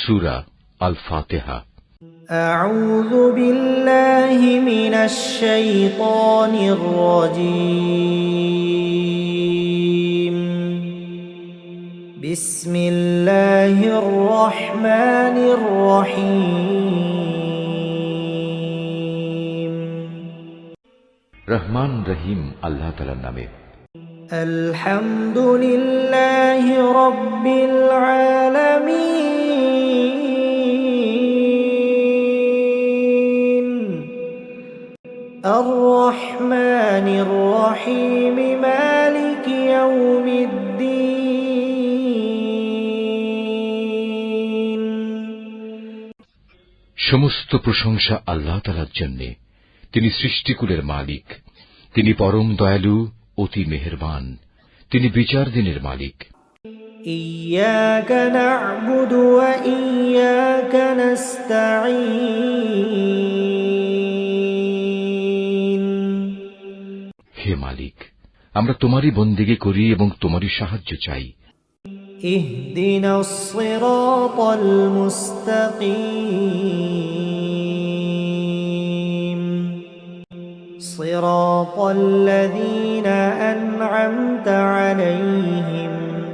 সূরা আল ফাতিহা। আউযু বিল্লাহি মিনাশ শাইতানির রাজীম। বিসমিল্লাহির রহমানির রহিম। রহমান রহিম আল্লাহ তাআলার নামে। আলহামদুলিল্লাহি রাব্বিল আলামিন। আর রহমানির রহিম মালিকি ইয়াউমিদ্দিন। সমস্ত প্রশংসা আল্লাহ তাআলার জন্য। তিনি সৃষ্টিকুলের মালিক। তিনি পরম দয়ালু, অতি মেহেরবান। তিনি বিচার দিনের মালিক। ইয়্যাকা না'বুদু ওয়া ইয়্যাকা নাস্তাঈন। হে মালিক, আমরা তোমারই বন্দেগী করি এবং তোমারই সাহায্য চাই। ইহদিনাস সিরাতাল মুস্তাকিম। সিরাতাল লাযীনা আন'আমতা আলাইহিম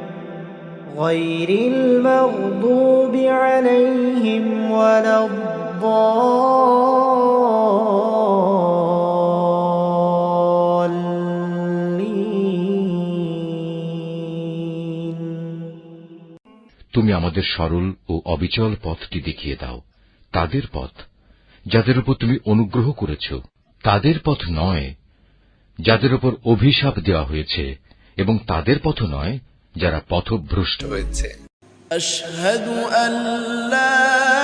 গায়রিল মাগদুবি আলাইহিম ওয়ালাদ-দাল্লিন। তুমি আমাদের সরল ও অবিচল পথটি দেখিয়ে দাও, তাদের পথ যাদের উপর তুমি অনুগ্রহ করেছ, তাদের পথ নয় যাদের উপর অভিশাপ দেওয়া হয়েছে, এবং তাদের পথ নয় যারা পথভ্রষ্ট হয়েছে। আশহাদু আল্লা